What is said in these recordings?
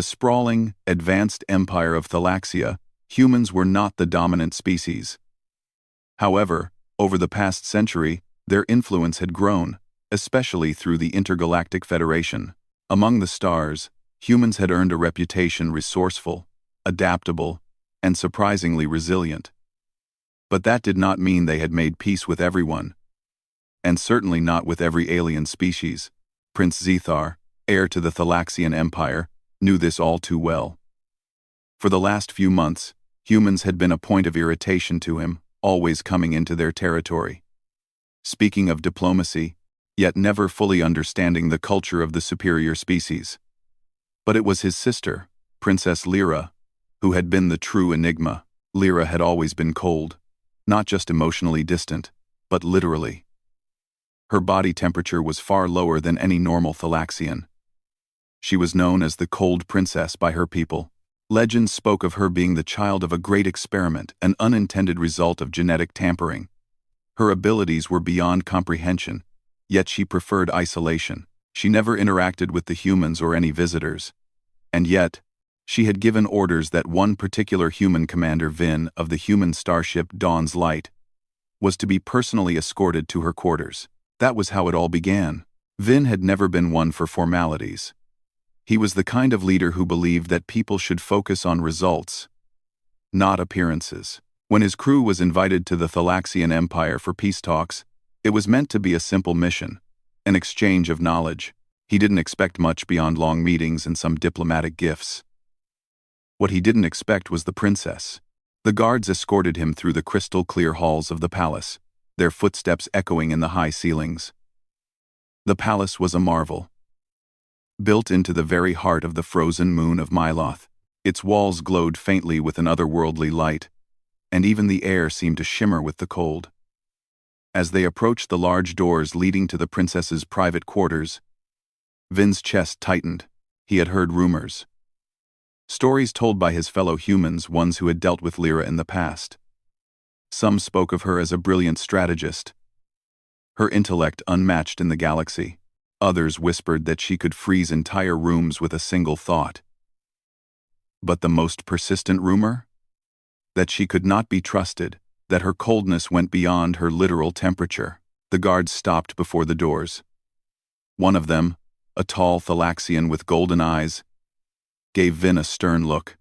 the sprawling, advanced empire of Thalaxia, humans were not the dominant species. However, over the past century, their influence had grown, especially through the Intergalactic Federation. Among the stars, humans had earned a reputation resourceful, adaptable, and surprisingly resilient. But that did not mean they had made peace with everyone, and certainly not with every alien species. Prince Zethar, heir to the Thalaxian Empire, knew this all too well. For the last few months, humans had been a point of irritation to him, always coming into their territory. Speaking of diplomacy, yet never fully understanding the culture of the superior species. But it was his sister, Princess Lyra, who had been the true enigma. Lyra had always been cold, not just emotionally distant, but literally. Her body temperature was far lower than any normal Thalaxian. She was known as the Cold Princess by her people. Legends spoke of her being the child of a great experiment, an unintended result of genetic tampering. Her abilities were beyond comprehension, yet she preferred isolation. She never interacted with the humans or any visitors. And yet, she had given orders that one particular human commander, Vin, of the human starship Dawn's Light, was to be personally escorted to her quarters. That was how it all began. Vin had never been one for formalities. He was the kind of leader who believed that people should focus on results, not appearances. When his crew was invited to the Thalaxian Empire for peace talks, it was meant to be a simple mission, an exchange of knowledge. He didn't expect much beyond long meetings and some diplomatic gifts. What he didn't expect was the princess. The guards escorted him through the crystal-clear halls of the palace, their footsteps echoing in the high ceilings. The palace was a marvel. Built into the very heart of the frozen moon of Myloth, its walls glowed faintly with an otherworldly light, and even the air seemed to shimmer with the cold. As they approached the large doors leading to the princess's private quarters, Vin's chest tightened. He had heard rumors. Stories told by his fellow humans, ones who had dealt with Lyra in the past. Some spoke of her as a brilliant strategist, her intellect unmatched in the galaxy. Others whispered that she could freeze entire rooms with a single thought. But the most persistent rumor? That she could not be trusted, that her coldness went beyond her literal temperature. The guards stopped before the doors. One of them, a tall Thalaxian with golden eyes, gave Vin a stern look.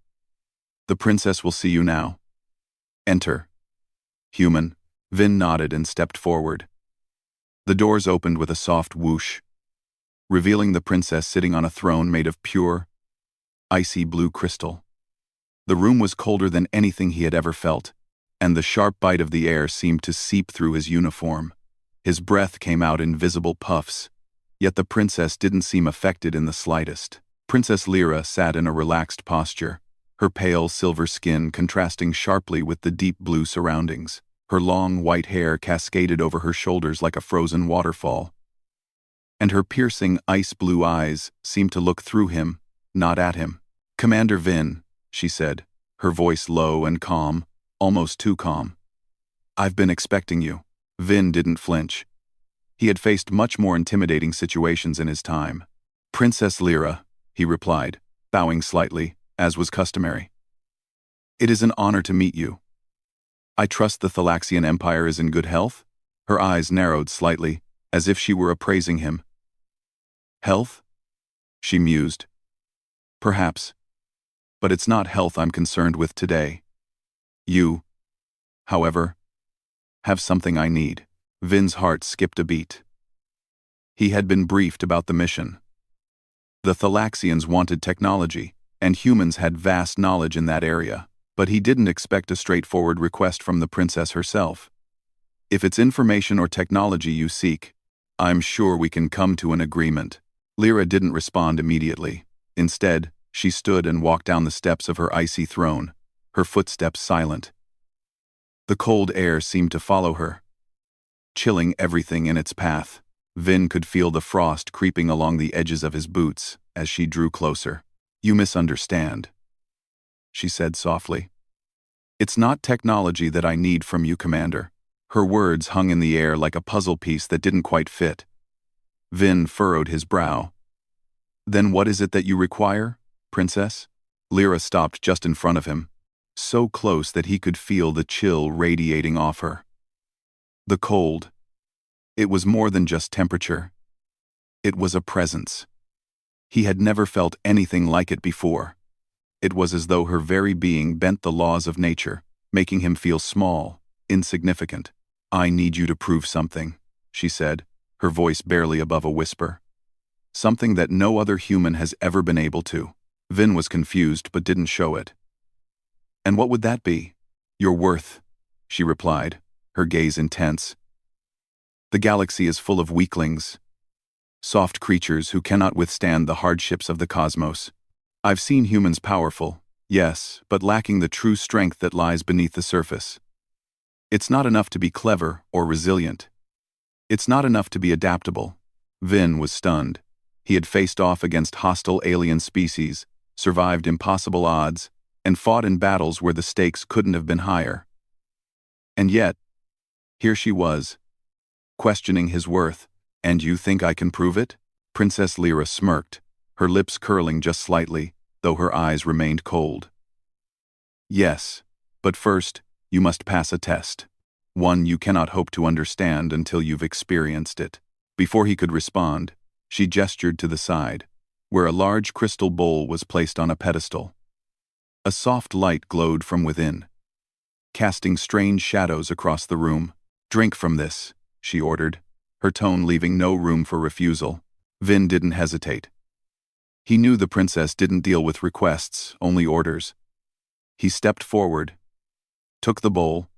"The princess will see you now. Enter." "Human." Vin nodded and stepped forward. The doors opened with a soft whoosh, revealing the princess sitting on a throne made of pure, icy blue crystal. The room was colder than anything he had ever felt, and the sharp bite of the air seemed to seep through his uniform. His breath came out in visible puffs, yet the princess didn't seem affected in the slightest. Princess Lyra sat in a relaxed posture, her pale silver skin contrasting sharply with the deep blue surroundings. Her long white hair cascaded over her shoulders like a frozen waterfall, and her piercing ice-blue eyes seemed to look through him, not at him. "Commander Vin," she said, her voice low and calm, almost too calm. "I've been expecting you." Vin didn't flinch. He had faced much more intimidating situations in his time. "Princess Lyra," he replied, bowing slightly, as was customary. "It is an honor to meet you. I trust the Thalaxian Empire is in good health?" Her eyes narrowed slightly, as if she were appraising him. "Health?" she mused. "Perhaps. But it's not health I'm concerned with today. You, however, have something I need." Vin's heart skipped a beat. He had been briefed about the mission. The Thalaxians wanted technology, and humans had vast knowledge in that area, but he didn't expect a straightforward request from the princess herself. "If it's information or technology you seek, I'm sure we can come to an agreement." Lyra didn't respond immediately. Instead, she stood and walked down the steps of her icy throne, her footsteps silent. The cold air seemed to follow her, chilling everything in its path. Vin could feel the frost creeping along the edges of his boots as she drew closer. "You misunderstand," she said softly. "It's not technology that I need from you, Commander." Her words hung in the air like a puzzle piece that didn't quite fit. Vin furrowed his brow. "Then what is it that you require?" Princess?" Lyra stopped just in front of him, so close that he could feel the chill radiating off her. The cold. It was more than just temperature. It was a presence. He had never felt anything like it before. It was as though her very being bent the laws of nature, making him feel small, insignificant. "I need you to prove something," she said, her voice barely above a whisper. "Something that no other human has ever been able to." Vin was confused but didn't show it. "And what would that be?" "Your worth," she replied, her gaze intense. "The galaxy is full of weaklings, soft creatures who cannot withstand the hardships of the cosmos. I've seen humans powerful, yes, but lacking the true strength that lies beneath the surface. It's not enough to be clever or resilient. It's not enough to be adaptable." Vin was stunned. He had faced off against hostile alien species, survived impossible odds, and fought in battles where the stakes couldn't have been higher. And yet, here she was, questioning his worth. "And you think I can prove it?" Princess Lyra smirked, her lips curling just slightly, though her eyes remained cold. "Yes, but first, you must pass a test. One you cannot hope to understand until you've experienced it." Before he could respond, she gestured to the side, where a large crystal bowl was placed on a pedestal. A soft light glowed from within, casting strange shadows across the room. "Drink from this," she ordered, her tone leaving no room for refusal. Vin didn't hesitate. He knew the princess didn't deal with requests, only orders. He stepped forward, took the bowl,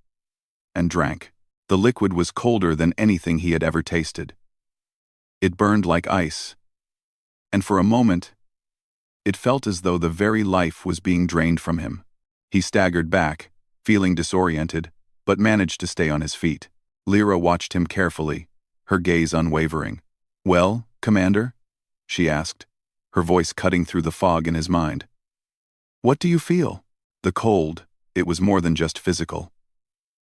and drank. The liquid was colder than anything he had ever tasted. It burned like ice, and for a moment, it felt as though the very life was being drained from him. He staggered back, feeling disoriented, but managed to stay on his feet. Lyra watched him carefully, her gaze unwavering. "Well, Commander?" she asked, her voice cutting through the fog in his mind. "What do you feel?" The cold, it was more than just physical.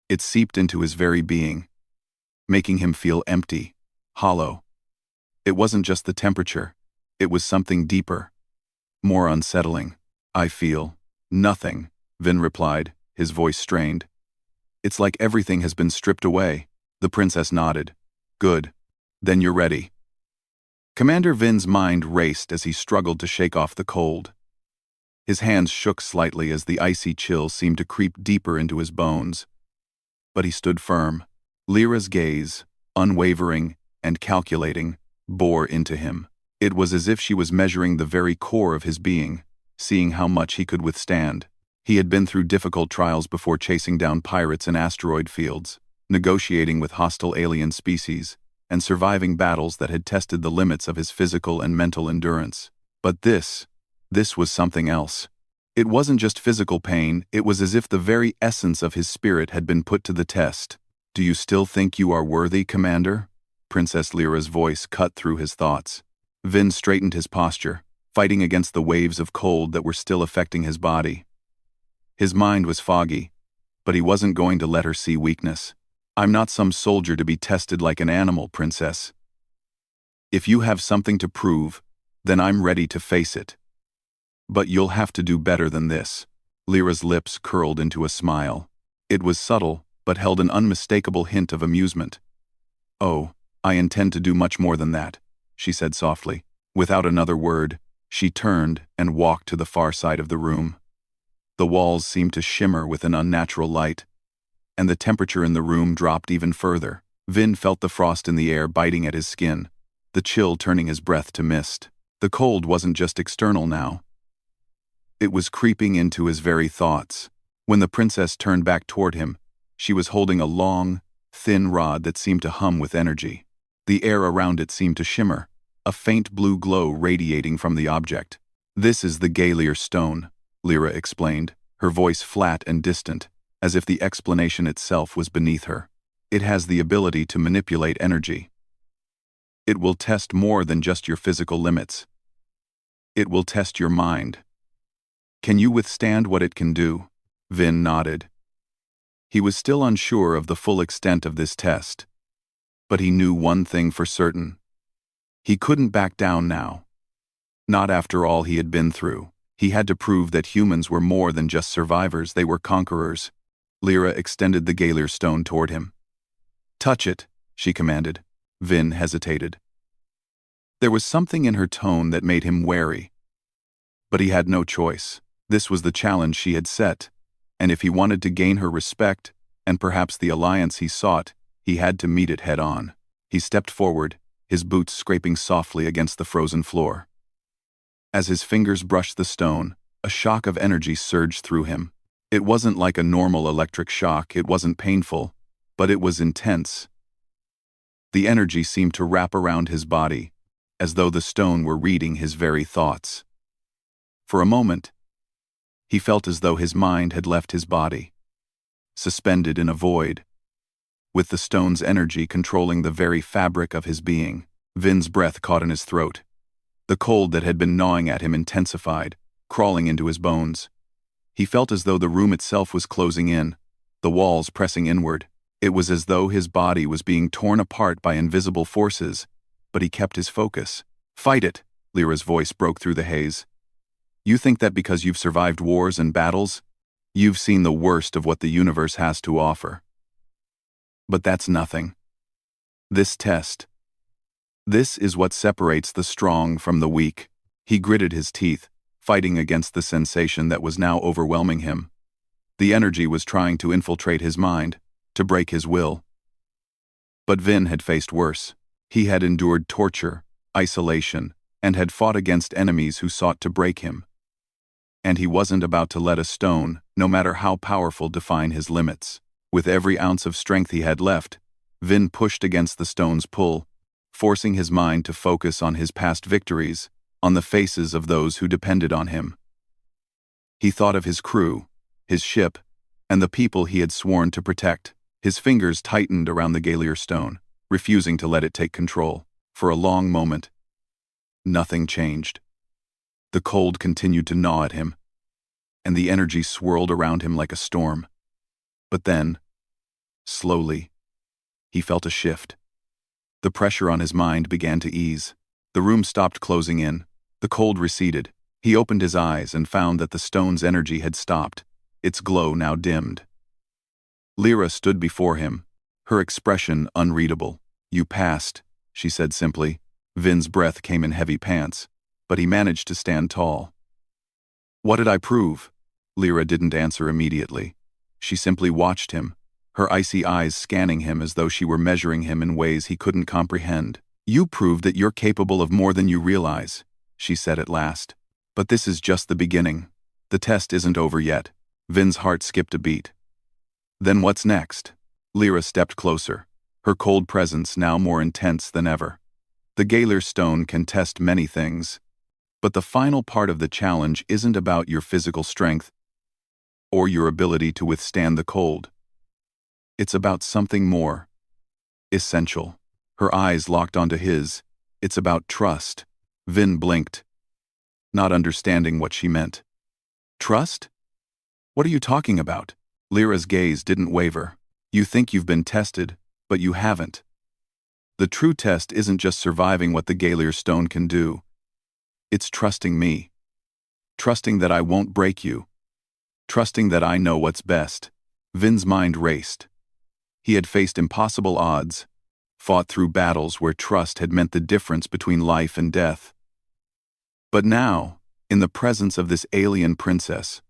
It seeped into his very being, making him feel empty, hollow. It wasn't just the temperature, it was something deeper, more unsettling. "I feel nothing," Vin replied, his voice strained. "It's like everything has been stripped away." The princess nodded. "Good. Then you're ready." Commander Vin's mind raced as he struggled to shake off the cold. His hands shook slightly as the icy chill seemed to creep deeper into his bones. But he stood firm. Lyra's gaze, unwavering and calculating, bore into him. It was as if she was measuring the very core of his being, seeing how much he could withstand. He had been through difficult trials before, chasing down pirates in asteroid fields, negotiating with hostile alien species, and surviving battles that had tested the limits of his physical and mental endurance. But this was something else. It wasn't just physical pain, it was as if the very essence of his spirit had been put to the test. "Do you still think you are worthy, Commander?" Princess Lyra's voice cut through his thoughts. Vin straightened his posture, fighting against the waves of cold that were still affecting his body. His mind was foggy, but he wasn't going to let her see weakness. "I'm not some soldier to be tested like an animal, Princess. If you have something to prove, then I'm ready to face it. But you'll have to do better than this." Lyra's lips curled into a smile. It was subtle, but held an unmistakable hint of amusement. "Oh, I intend to do much more than that," she said softly. Without another word, she turned and walked to the far side of the room. The walls seemed to shimmer with an unnatural light, and the temperature in the room dropped even further. Vin felt the frost in the air biting at his skin, the chill turning his breath to mist. The cold wasn't just external now. It was creeping into his very thoughts. When the princess turned back toward him, she was holding a long, thin rod that seemed to hum with energy. The air around it seemed to shimmer, a faint blue glow radiating from the object. "This is the Gaelier stone," Lyra explained, her voice flat and distant, as if the explanation itself was beneath her. "It has the ability to manipulate energy. It will test more than just your physical limits. It will test your mind. Can you withstand what it can do?" Vin nodded. He was still unsure of the full extent of this test, but he knew one thing for certain. He couldn't back down now. Not after all he had been through. He had to prove that humans were more than just survivors, they were conquerors. Lyra extended the Galir stone toward him. "Touch it," she commanded. Vin hesitated. There was something in her tone that made him wary. But he had no choice. This was the challenge she had set, and if he wanted to gain her respect, and perhaps the alliance he sought, he had to meet it head-on. He stepped forward, his boots scraping softly against the frozen floor. As his fingers brushed the stone, a shock of energy surged through him. It wasn't like a normal electric shock, it wasn't painful, but it was intense. The energy seemed to wrap around his body, as though the stone were reading his very thoughts. For a moment, he felt as though his mind had left his body, suspended in a void, with the stone's energy controlling the very fabric of his being. Vin's breath caught in his throat. The cold that had been gnawing at him intensified, crawling into his bones. He felt as though the room itself was closing in, the walls pressing inward. It was as though his body was being torn apart by invisible forces, but he kept his focus. "Fight it," Lyra's voice broke through the haze. "You think that because you've survived wars and battles, you've seen the worst of what the universe has to offer. But that's nothing. This test. This is what separates the strong from the weak." He gritted his teeth, fighting against the sensation that was now overwhelming him. The energy was trying to infiltrate his mind, to break his will. But Vin had faced worse. He had endured torture, isolation, and had fought against enemies who sought to break him. And he wasn't about to let a stone, no matter how powerful, define his limits. With every ounce of strength he had left, Vin pushed against the stone's pull, forcing his mind to focus on his past victories, on the faces of those who depended on him. He thought of his crew, his ship, and the people he had sworn to protect. His fingers tightened around the Galir stone, refusing to let it take control. For a long moment, nothing changed. The cold continued to gnaw at him, and the energy swirled around him like a storm. But then, slowly, he felt a shift. The pressure on his mind began to ease. The room stopped closing in. The cold receded. He opened his eyes and found that the stone's energy had stopped, its glow now dimmed. Lyra stood before him, her expression unreadable. "You passed," she said simply. Vin's breath came in heavy pants, but he managed to stand tall. "What did I prove?" Lyra didn't answer immediately. She simply watched him, her icy eyes scanning him as though she were measuring him in ways he couldn't comprehend. "You proved that you're capable of more than you realize," she said at last. "But this is just the beginning. The test isn't over yet." Vin's heart skipped a beat. "Then what's next?" Lyra stepped closer, her cold presence now more intense than ever. "The Galir stone can test many things, but the final part of the challenge isn't about your physical strength or your ability to withstand the cold. It's about something more essential." Her eyes locked onto his. "It's about trust." Vin blinked, not understanding what she meant. "Trust? What are you talking about?" Lyra's gaze didn't waver. "You think you've been tested, but you haven't. The true test isn't just surviving what the Galir stone can do. It's trusting me. Trusting that I won't break you. Trusting that I know what's best." Vin's mind raced. He had faced impossible odds, fought through battles where trust had meant the difference between life and death. But now, in the presence of this alien princess,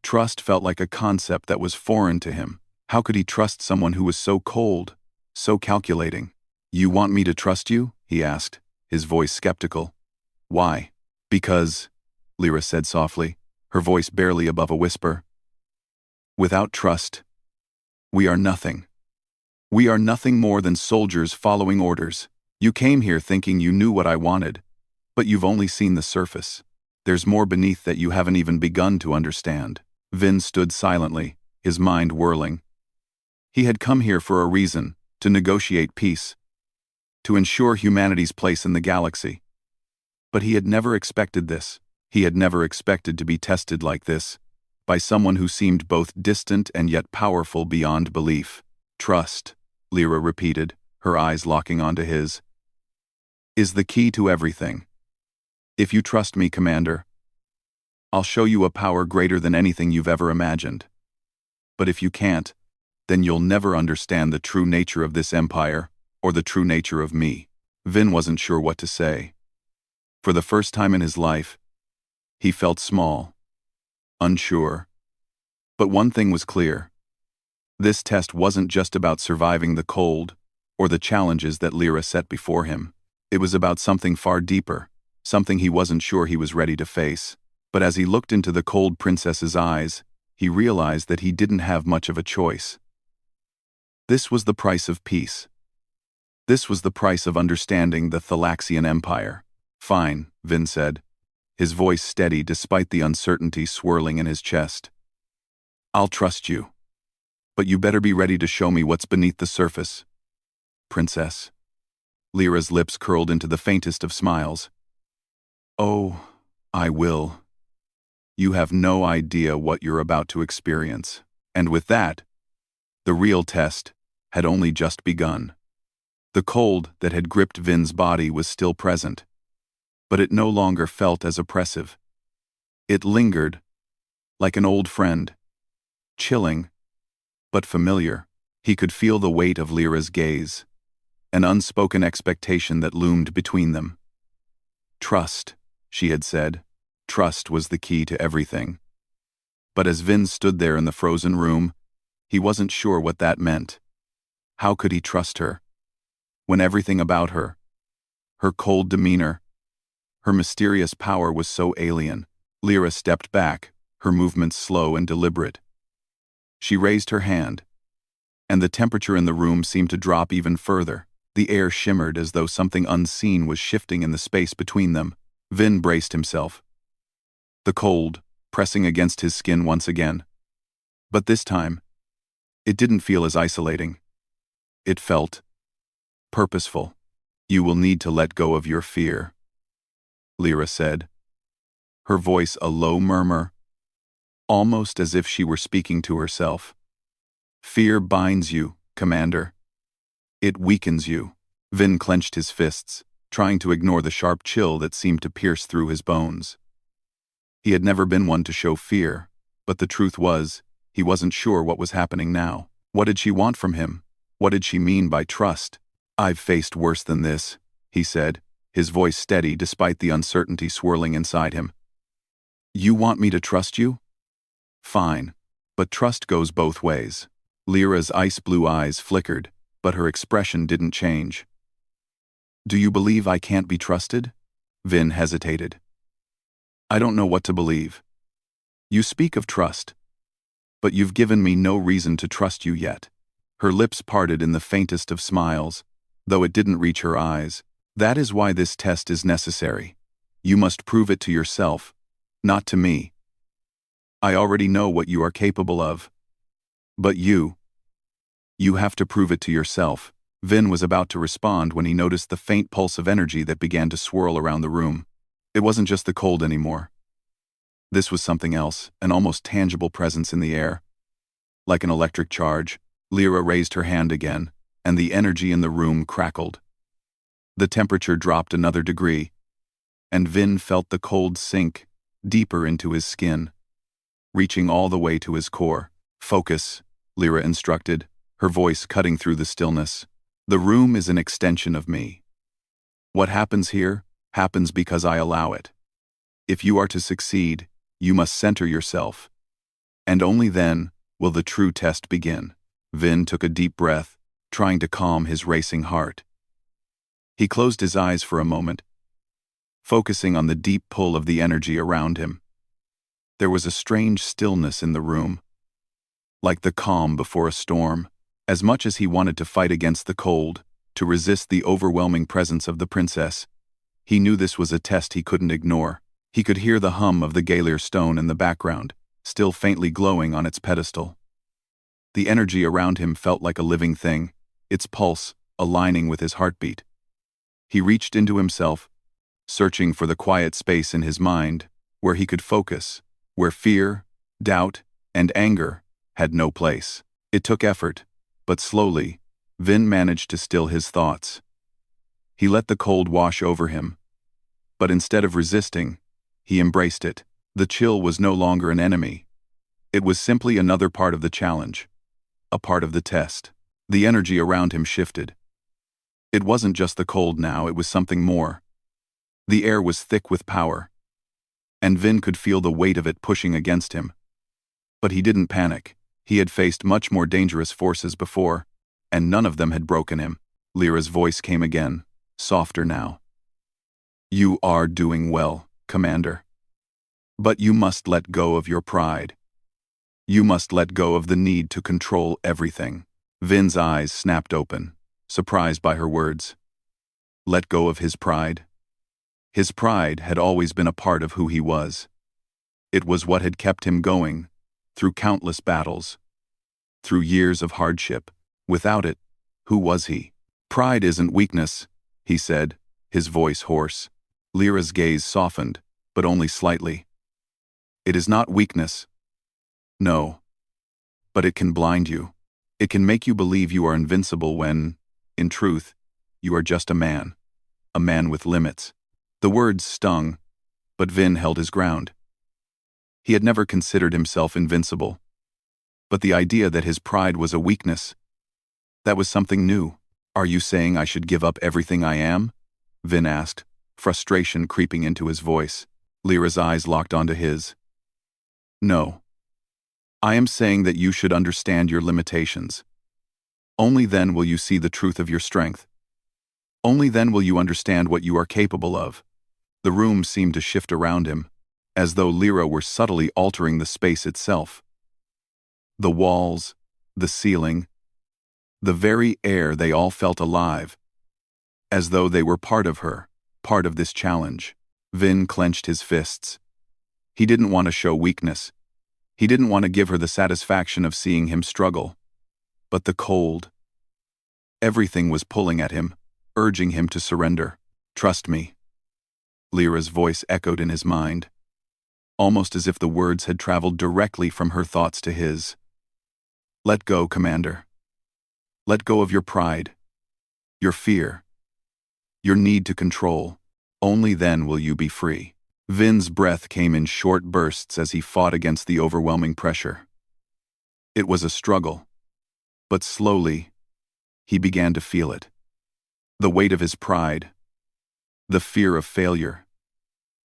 trust felt like a concept that was foreign to him. How could he trust someone who was so cold, so calculating? "You want me to trust you?" he asked, his voice skeptical. "Why?" "Because," Lyra said softly, her voice barely above a whisper, "without trust, we are nothing. We are nothing more than soldiers following orders. You came here thinking you knew what I wanted, but you've only seen the surface. There's more beneath that you haven't even begun to understand." Vin stood silently, his mind whirling. He had come here for a reason, to negotiate peace, to ensure humanity's place in the galaxy. But he had never expected this. He had never expected to be tested like this, by someone who seemed both distant and yet powerful beyond belief. "Trust," Lyra repeated, her eyes locking onto his, "is the key to everything. If you trust me, Commander, I'll show you a power greater than anything you've ever imagined. But if you can't, then you'll never understand the true nature of this empire, or the true nature of me." Vin wasn't sure what to say. For the first time in his life, he felt small, unsure. But one thing was clear. This test wasn't just about surviving the cold, or the challenges that Lyra set before him. It was about something far deeper, something he wasn't sure he was ready to face. But as he looked into the cold princess's eyes, he realized that he didn't have much of a choice. This was the price of peace. This was the price of understanding the Thalaxian Empire. "Fine," Vin said, his voice steady despite the uncertainty swirling in his chest. "I'll trust you. But you better be ready to show me what's beneath the surface." "Princess." Lyra's lips curled into the faintest of smiles. "Oh, I will. You have no idea what you're about to experience." And with that, the real test had only just begun. The cold that had gripped Vin's body was still present, but it no longer felt as oppressive. It lingered, like an old friend, chilling, but familiar. He could feel the weight of Lyra's gaze, an unspoken expectation that loomed between them. "Trust," she had said. Trust was the key to everything. But as Vin stood there in the frozen room, he wasn't sure what that meant. How could he trust her, when everything about her, her cold demeanor, her mysterious power was so alien? Lyra stepped back, her movements slow and deliberate. She raised her hand, and the temperature in the room seemed to drop even further. The air shimmered as though something unseen was shifting in the space between them. Vin braced himself, the cold pressing against his skin once again. But this time, it didn't feel as isolating. It felt purposeful. "You will need to let go of your fear," Lyra said, her voice a low murmur, almost as if she were speaking to herself. "Fear binds you, Commander. It weakens you." Vin clenched his fists, trying to ignore the sharp chill that seemed to pierce through his bones. He had never been one to show fear, but the truth was, he wasn't sure what was happening now. What did she want from him? What did she mean by trust? "I've faced worse than this," he said, his voice steady despite the uncertainty swirling inside him. "You want me to trust you? Fine, but trust goes both ways." Lyra's ice-blue eyes flickered, but her expression didn't change. "Do you believe I can't be trusted?" Vin hesitated. "I don't know what to believe. You speak of trust, but you've given me no reason to trust you yet." Her lips parted in the faintest of smiles, though it didn't reach her eyes. "That is why this test is necessary. You must prove it to yourself, not to me. I already know what you are capable of. But you have to prove it to yourself." Vin was about to respond when he noticed the faint pulse of energy that began to swirl around the room. It wasn't just the cold anymore. This was something else, an almost tangible presence in the air. Like an electric charge, Lyra raised her hand again, and the energy in the room crackled. The temperature dropped another degree, and Vin felt the cold sink deeper into his skin, reaching all the way to his core. "Focus," Lyra instructed, her voice cutting through the stillness. "The room is an extension of me. What happens here happens because I allow it. If you are to succeed, you must center yourself. And only then will the true test begin." Vin took a deep breath, trying to calm his racing heart. He closed his eyes for a moment, focusing on the deep pull of the energy around him. There was a strange stillness in the room, like the calm before a storm. As much as he wanted to fight against the cold, to resist the overwhelming presence of the princess, he knew this was a test he couldn't ignore. He could hear the hum of the Gaelier stone in the background, still faintly glowing on its pedestal. The energy around him felt like a living thing, its pulse aligning with his heartbeat. He reached into himself, searching for the quiet space in his mind where he could focus, where fear, doubt, and anger had no place. It took effort, but slowly, Vin managed to still his thoughts. He let the cold wash over him, but instead of resisting, he embraced it. The chill was no longer an enemy. It was simply another part of the challenge, a part of the test. The energy around him shifted. It wasn't just the cold now, it was something more. The air was thick with power, and Vin could feel the weight of it pushing against him. But he didn't panic. He had faced much more dangerous forces before, and none of them had broken him. Lyra's voice came again, softer now. You are doing well, Commander. But you must let go of your pride. You must let go of the need to control everything. Vin's eyes snapped open, surprised by her words. Let go of his pride? His pride had always been a part of who he was. It was what had kept him going, through countless battles, through years of hardship. Without it, who was he? Pride isn't weakness, he said, his voice hoarse. Lyra's gaze softened, but only slightly. It is not weakness. No. But it can blind you. It can make you believe you are invincible when, in truth, you are just a man with limits. The words stung, but Vin held his ground. He had never considered himself invincible. But the idea that his pride was a weakness, that was something new. Are you saying I should give up everything I am? Vin asked, frustration creeping into his voice. Lyra's eyes locked onto his. No. I am saying that you should understand your limitations. Only then will you see the truth of your strength. Only then will you understand what you are capable of. The room seemed to shift around him, as though Lyra were subtly altering the space itself. The walls, the ceiling, the very air, they all felt alive, as though they were part of her, part of this challenge. Vin clenched his fists. He didn't want to show weakness. He didn't want to give her the satisfaction of seeing him struggle. But the cold, everything was pulling at him, urging him to surrender. Trust me. Lyra's voice echoed in his mind, almost as if the words had traveled directly from her thoughts to his. Let go, Commander. Let go of your pride, your fear, your need to control. Only then will you be free. Vin's breath came in short bursts as he fought against the overwhelming pressure. It was a struggle, but slowly, he began to feel it. The weight of his pride, the fear of failure.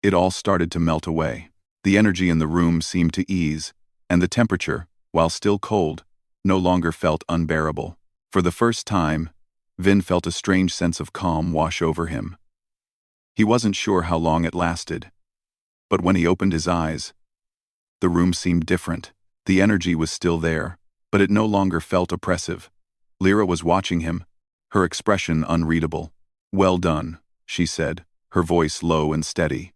It all started to melt away. The energy in the room seemed to ease, and the temperature, while still cold, no longer felt unbearable. For the first time, Vin felt a strange sense of calm wash over him. He wasn't sure how long it lasted, but when he opened his eyes, the room seemed different. The energy was still there, but it no longer felt oppressive. Lyra was watching him, her expression unreadable. Well done, she said, her voice low and steady.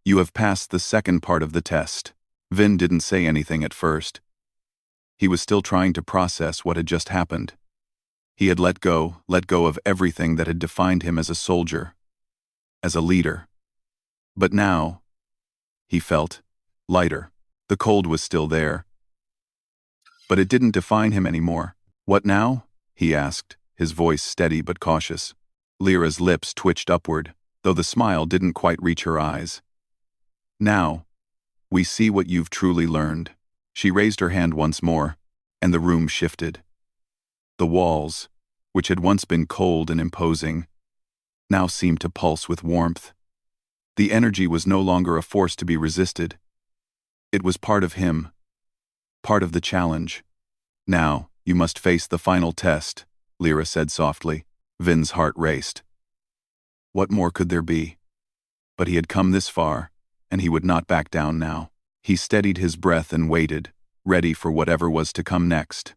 You have passed the second part of the test. Vin didn't say anything at first. He was still trying to process what had just happened. He had let go of everything that had defined him as a soldier, as a leader. But now, he felt lighter. The cold was still there, but it didn't define him anymore. What now? He asked, his voice steady but cautious. Lyra's lips twitched upward, though the smile didn't quite reach her eyes. Now, we see what you've truly learned. She raised her hand once more, and the room shifted. The walls, which had once been cold and imposing, now seemed to pulse with warmth. The energy was no longer a force to be resisted. It was part of him, part of the challenge. Now, you must face the final test, Lyra said softly. Vin's heart raced. What more could there be? But he had come this far, and he would not back down now. He steadied his breath and waited, ready for whatever was to come next.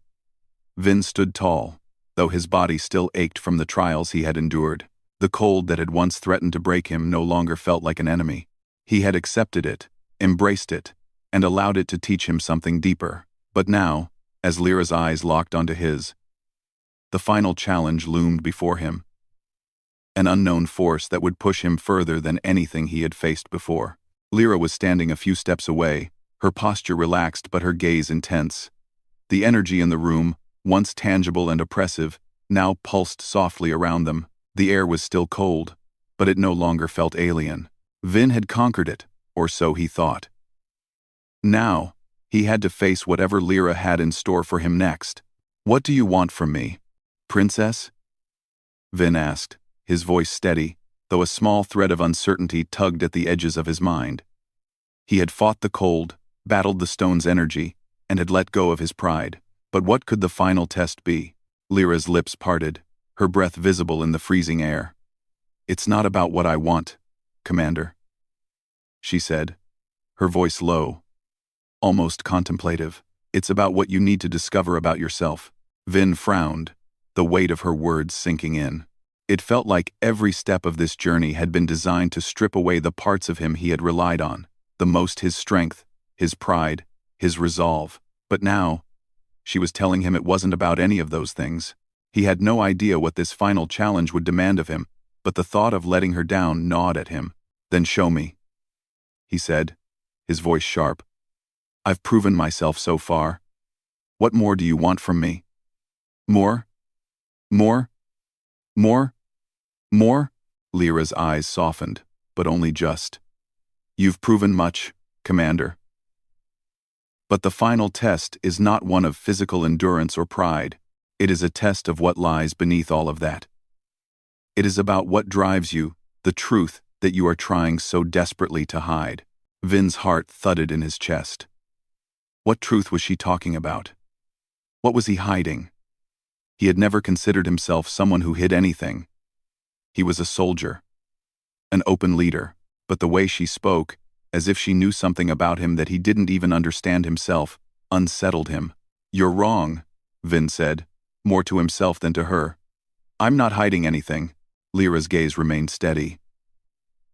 Vin stood tall, though his body still ached from the trials he had endured. The cold that had once threatened to break him no longer felt like an enemy. He had accepted it, embraced it, and allowed it to teach him something deeper. But now, as Lyra's eyes locked onto his, the final challenge loomed before him. An unknown force that would push him further than anything he had faced before. Lyra was standing a few steps away, her posture relaxed but her gaze intense. The energy in the room, once tangible and oppressive, now pulsed softly around them. The air was still cold, but it no longer felt alien. Vin had conquered it, or so he thought. Now, he had to face whatever Lyra had in store for him next. "What do you want from me, princess?" Vin asked, his voice steady, though a small thread of uncertainty tugged at the edges of his mind. He had fought the cold, battled the stone's energy, and had let go of his pride. But what could the final test be? Lyra's lips parted, her breath visible in the freezing air. "It's not about what I want, Commander," she said, her voice low, almost contemplative. "It's about what you need to discover about yourself." Vin frowned, the weight of her words sinking in. It felt like every step of this journey had been designed to strip away the parts of him he had relied on, the most his strength, his pride, his resolve. But now, she was telling him it wasn't about any of those things. He had no idea what this final challenge would demand of him, but the thought of letting her down gnawed at him. "Then show me," he said, his voice sharp. "I've proven myself so far. What more do you want from me?" "More? More? More? More?" Lyra's eyes softened, but only just. "You've proven much, Commander. But the final test is not one of physical endurance or pride. It is a test of what lies beneath all of that. It is about what drives you, the truth that you are trying so desperately to hide." Vin's heart thudded in his chest. What truth was she talking about? What was he hiding? He had never considered himself someone who hid anything. He was a soldier, an open leader, but the way she spoke, as if she knew something about him that he didn't even understand himself, unsettled him. "You're wrong," Vin said, more to himself than to her. "I'm not hiding anything." Lyra's gaze remained steady.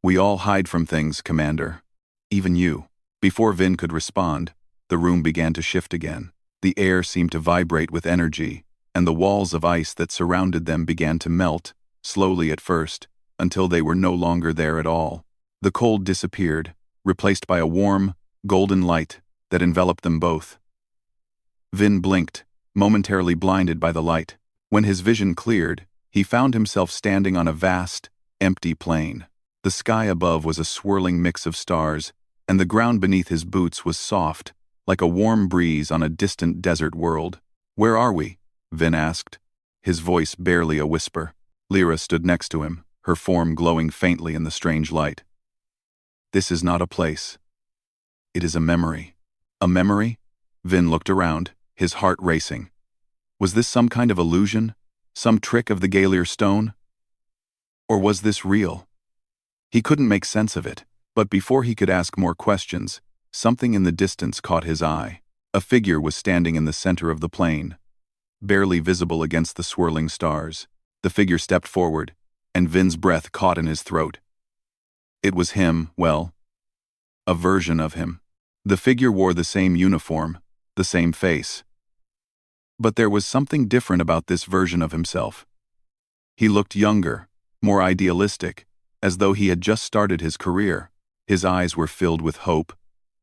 "We all hide from things, Commander. Even you." Before Vin could respond, the room began to shift again. The air seemed to vibrate with energy, and the walls of ice that surrounded them began to melt, slowly at first, until they were no longer there at all. The cold disappeared, replaced by a warm, golden light that enveloped them both. Vin blinked, momentarily blinded by the light. When his vision cleared, he found himself standing on a vast, empty plain. The sky above was a swirling mix of stars, and the ground beneath his boots was soft, like a warm breeze on a distant desert world. "Where are we?" Vin asked, his voice barely a whisper. Lyra stood next to him, her form glowing faintly in the strange light. "This is not a place. It is a memory." "A memory?" Vin looked around, his heart racing. Was this some kind of illusion? Some trick of the Gaelier stone? Or was this real? He couldn't make sense of it, but before he could ask more questions, something in the distance caught his eye. A figure was standing in the center of the plain, barely visible against the swirling stars. The figure stepped forward, and Vin's breath caught in his throat. It was him, well, a version of him. The figure wore the same uniform, the same face. But there was something different about this version of himself. He looked younger, more idealistic, as though he had just started his career. His eyes were filled with hope,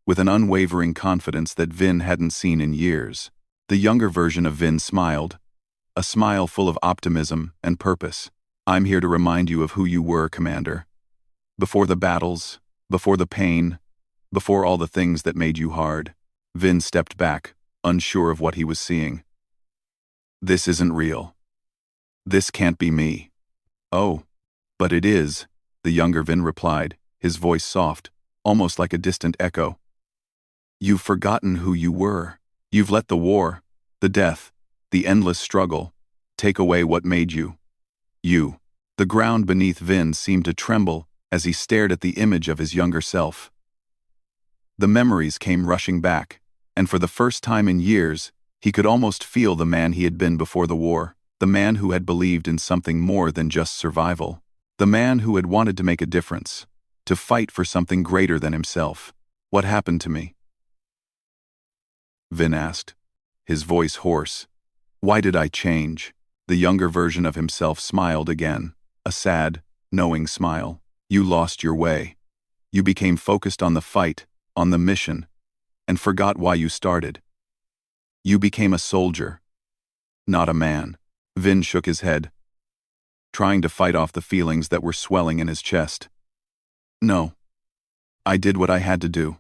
with an unwavering confidence that Vin hadn't seen in years. The younger version of Vin smiled, a smile full of optimism and purpose. "I'm here to remind you of who you were, Commander. Before the battles, before the pain, before all the things that made you hard." Vin stepped back, unsure of what he was seeing. "This isn't real. This can't be me." "Oh, but it is," the younger Vin replied, his voice soft, almost like a distant echo. "You've forgotten who you were. You've let the war, the death, the endless struggle, take away what made you. You." The ground beneath Vin seemed to tremble as he stared at the image of his younger self. The memories came rushing back, and for the first time in years, he could almost feel the man he had been before the war, the man who had believed in something more than just survival, the man who had wanted to make a difference, to fight for something greater than himself. "What happened to me?" Vin asked, his voice hoarse. "Why did I change?" The younger version of himself smiled again, a sad, knowing smile. "You lost your way. You became focused on the fight, on the mission, and forgot why you started. You became a soldier, not a man." Vin shook his head, trying to fight off the feelings that were swelling in his chest. "No. I did what I had to do.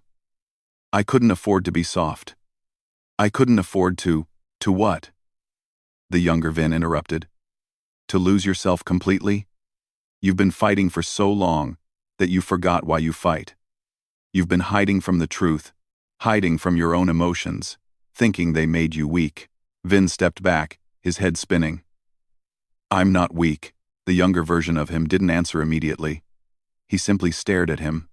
I couldn't afford to be soft. I couldn't afford to what? The younger Vin interrupted. To lose yourself completely? You've been fighting for so long that you forgot why you fight. You've been hiding from the truth, hiding from your own emotions, thinking they made you weak. Vin stepped back, his head spinning. I'm not weak. The younger version of him didn't answer immediately. He simply stared at him,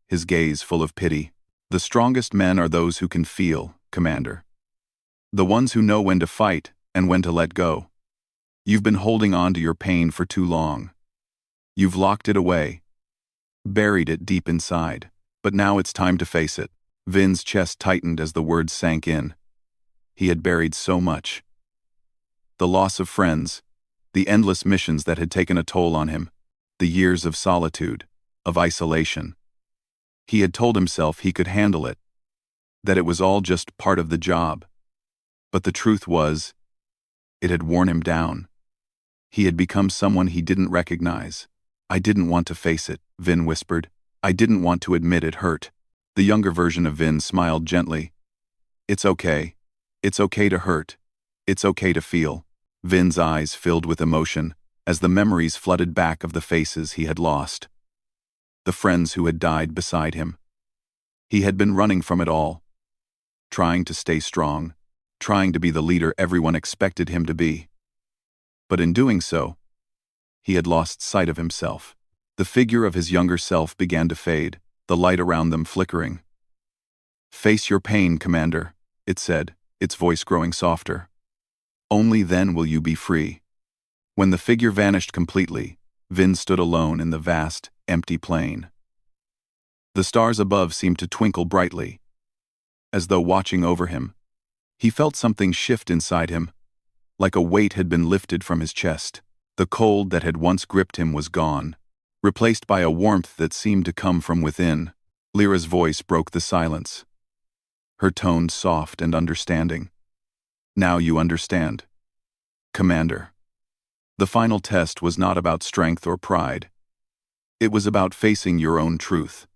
his gaze full of pity. The strongest men are those who can feel, Commander. The ones who know when to fight and when to let go. You've been holding on to your pain for too long. You've locked it away, buried it deep inside. But now it's time to face it. Vin's chest tightened as the words sank in. He had buried so much. The loss of friends, the endless missions that had taken a toll on him, the years of solitude, of isolation. He had told himself he could handle it, that it was all just part of the job. But the truth was, it had worn him down. He had become someone he didn't recognize. I didn't want to face it, Vin whispered. I didn't want to admit it hurt. The younger version of Vin smiled gently. It's okay. It's okay to hurt. It's okay to feel. Vin's eyes filled with emotion as the memories flooded back of the faces he had lost. The friends who had died beside him. He had been running from it all, trying to stay strong, trying to be the leader everyone expected him to be. But in doing so, he had lost sight of himself. The figure of his younger self began to fade, the light around them flickering. Face your pain, Commander, it said, its voice growing softer. Only then will you be free. When the figure vanished completely, Vin stood alone in the vast, empty plain. The stars above seemed to twinkle brightly, as though watching over him. He felt something shift inside him, like a weight had been lifted from his chest. The cold that had once gripped him was gone, replaced by a warmth that seemed to come from within. Lyra's voice broke the silence, her tone soft and understanding. Now you understand, Commander. The final test was not about strength or pride. It was about facing your own truth.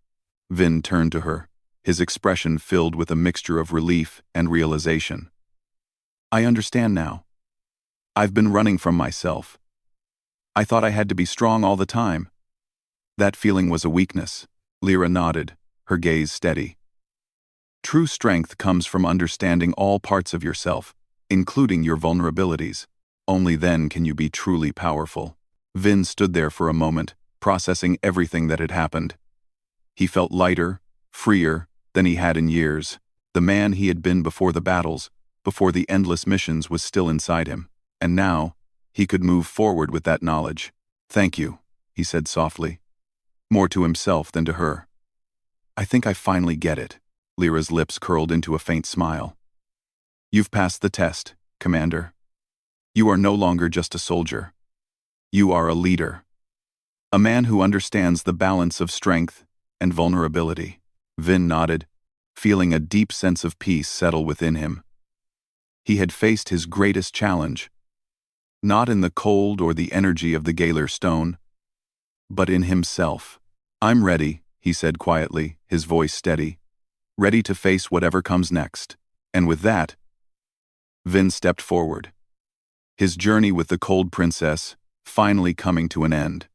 Vin turned to her, his expression filled with a mixture of relief and realization. I understand now. I've been running from myself. I thought I had to be strong all the time. That feeling was a weakness. Lyra nodded, her gaze steady. True strength comes from understanding all parts of yourself, including your vulnerabilities. Only then can you be truly powerful. Vin stood there for a moment, processing everything that had happened. He felt lighter, freer than he had in years. The man he had been before the battles, before the endless missions, was still inside him. And now, he could move forward with that knowledge. Thank you, he said softly. More to himself than to her. I think I finally get it. Lyra's lips curled into a faint smile. You've passed the test, Commander. You are no longer just a soldier. You are a leader. A man who understands the balance of strength and vulnerability. Vin nodded, feeling a deep sense of peace settle within him. He had faced his greatest challenge, not in the cold or the energy of the Galar stone, but in himself. I'm ready, he said quietly, his voice steady, ready to face whatever comes next. And with that, Vin stepped forward, his journey with the Cold Princess finally coming to an end.